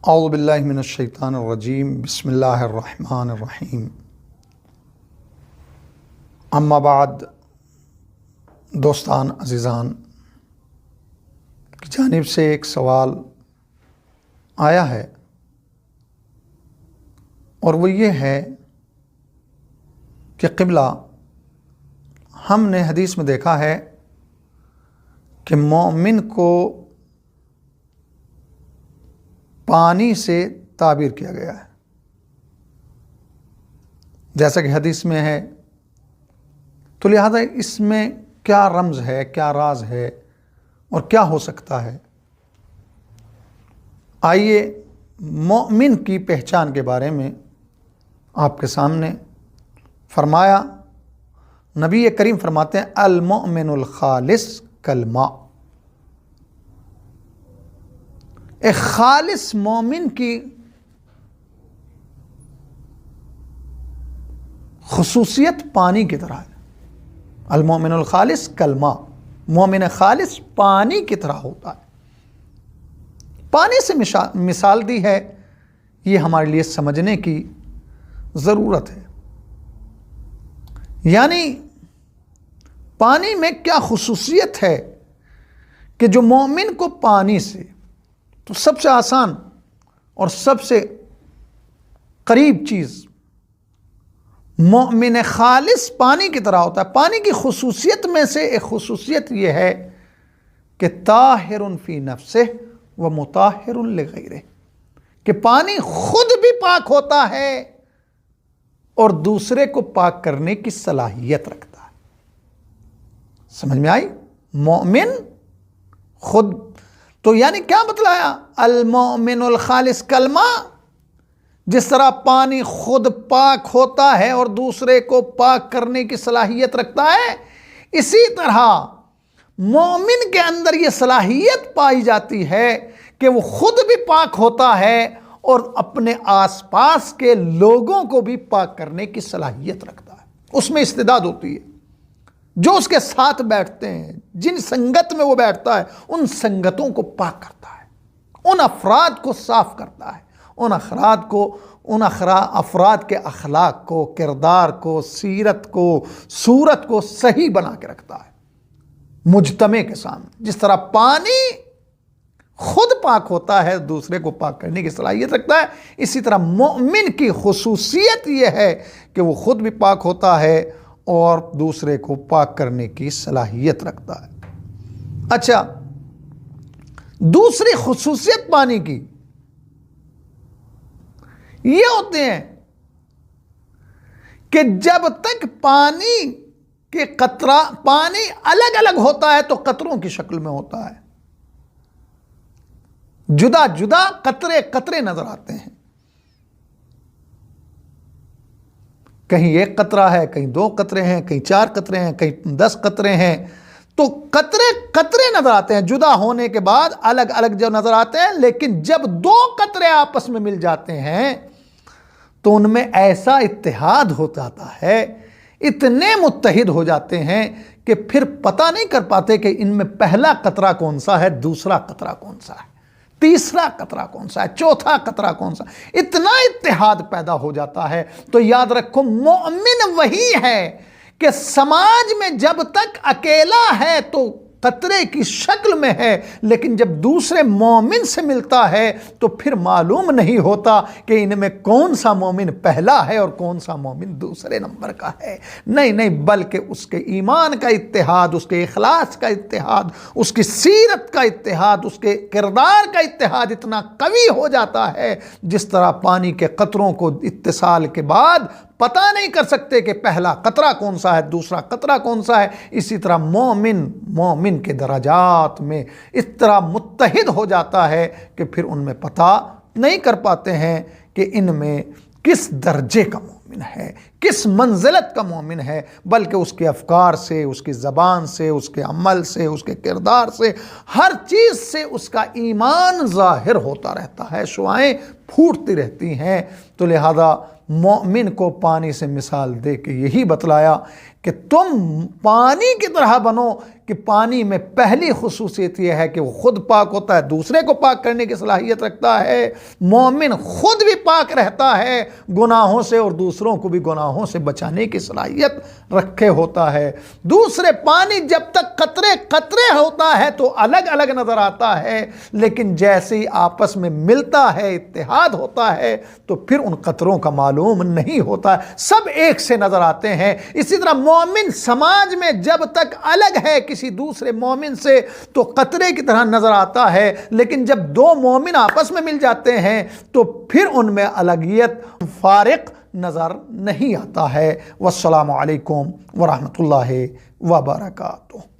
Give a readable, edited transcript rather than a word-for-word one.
औज़ु बिल्लाहि मिनश्शैतानिर्रजीम बिस्मिल्लाहिर्रहमानिर्रहीम। अम्मा बाद, दोस्तान अज़ीज़ान की जानिब से एक सवाल आया है और वो ये है कि क़िबला, हमने हदीस में देखा है कि मोमिन को पानी से ताबीर किया गया है। जैसा कि हदीस में है, तो लिहाजा इसमें क्या रमज़ है, क्या राज है और क्या हो सकता है। आइए मोमिन की पहचान के बारे में आपके सामने फरमाया। नबी करीम फरमाते हैं, अल मोमिनुल खालिस कल मा। एक खालिस मोमिन की खुसूसियत पानी की तरह है। अल मोमिनुल खालिस कल मा, मोमिन खालिस पानी की तरह होता है। पानी से मिसाल दी है, ये हमारे लिए समझने की ज़रूरत है। यानी पानी में क्या खुसूसियत है कि जो मोमिन को पानी से, तो सबसे आसान और सबसे करीब चीज़ मोमिन खालिस पानी की तरह होता है। पानी की खुसूसियत में से एक खुसूसियत यह है कि ताहिरुन फी नफ्सिह व मुताहिरुन लिगैरिह, कि पानी खुद भी पाक होता है और दूसरे को पाक करने की सलाहियत रखता है। समझ में आई? मोमिन खुद, तो यानी क्या बतलाया? अल मोमिनुल खालिस कल मा, जिस तरह पानी खुद पाक होता है और दूसरे को पाक करने की सलाहियत रखता है, इसी तरह मोमिन के अंदर यह सलाहियत पाई जाती है कि वो खुद भी पाक होता है और अपने आसपास के लोगों को भी पाक करने की सलाहियत रखता है। उसमें इस्तिदाद होती है। जो उसके साथ बैठते हैं, जिन संगत में वो बैठता है, उन संगतों को पाक करता है, उन अफराद को साफ करता है, उन अफराद के अखलाक को, किरदार को, सीरत को, सूरत को सही बना के रखता है मुजतमे के सामने। जिस तरह पानी खुद पाक होता है, दूसरे को पाक करने की सलाहियत रखता है, इसी तरह मोमिन की खुसूसियत यह है कि वो खुद भी पाक होता है और दूसरे को पाक करने की सलाहियत रखता है। अच्छा, दूसरी खुसूसियत पानी की ये होते हैं कि जब तक पानी के कतरा, पानी अलग अलग होता है तो कतरों की शक्ल में होता है, जुदा जुदा कतरे कतरे नजर आते हैं। कहीं एक कतरा है, कहीं दो कतरे हैं, कहीं चार कतरे हैं, कहीं 10 कतरे हैं। तो कतरे कतरे नजर आते हैं, जुदा होने के बाद अलग अलग जो नजर आते हैं। लेकिन जब 2 कतरे आपस में मिल जाते हैं तो उनमें ऐसा इत्तेहाद हो जाता है, इतने मुत्तहिद हो जाते हैं कि फिर पता नहीं कर पाते कि इनमें पहला कतरा कौन सा है, दूसरा कतरा कौन सा है, तीसरा कतरा कौन सा है, चौथा कतरा कौन सा। इतना इत्तेहाद पैदा हो जाता है। तो याद रखो, मोमिन वही है कि समाज में जब तक अकेला है तो कतरे की शक्ल में है, लेकिन जब दूसरे मोमिन से मिलता है तो फिर मालूम नहीं होता कि इनमें कौन सा मोमिन पहला है और कौन सा मोमिन दूसरे नंबर का है। नहीं, बल्कि उसके ईमान का इत्तेहाद, उसके इखलास का इत्तेहाद, उसकी सीरत का इत्तेहाद, उसके किरदार का इत्तेहाद इतना कवी हो जाता है, जिस तरह पानी के कतरों को इत्तिसाल के बाद पता नहीं कर सकते कि पहला कतरा कौन सा है, दूसरा कतरा कौन सा है। इसी तरह मोमिन के दराजात में इस तरह मुत्तहिद हो जाता है कि फिर उनमें पता नहीं कर पाते हैं कि इनमें किस दर्जे का मोमिन है, किस मंजिलत का मोमिन है, बल्कि उसके अफकार से, उसकी ज़बान से, उसके अमल से, उसके किरदार से, हर चीज़ से उसका ईमान ज़ाहिर होता रहता है, शुआएं फूटती रहती हैं। तो लिहाजा मोमिन को पानी से मिसाल दे के यही बतलाया कि तुम पानी की तरह बनो कि पानी में पहली खुसूसियत यह है कि वो खुद पाक होता है, दूसरे को पाक करने की सलाहियत रखता है। मोमिन खुद भी पाक रहता है गुनाहों से और दूसरों को भी गुनाहों से बचाने की सलाहियत रखे होता है। दूसरे पानी जब तक कतरे कतरे होता है तो अलग अलग नज़र आता है, लेकिन जैसे ही आपस में मिलता है, इत्तेहाद होता है, तो फिर उन कतरों का मालूम नहीं होता, सब एक से नज़र आते हैं। इसी तरह मोमिन समाज में जब तक अलग है किसी दूसरे मोमिन से तो कतरे की तरह नजर आता है, लेकिन जब दो मोमिन आपस में मिल जाते हैं तो फिर उनमें अलगियत, फारिक नजर नहीं आता है। वस्सलामु अलैकुम वरहमतुल्लाहि वबरकातुहू।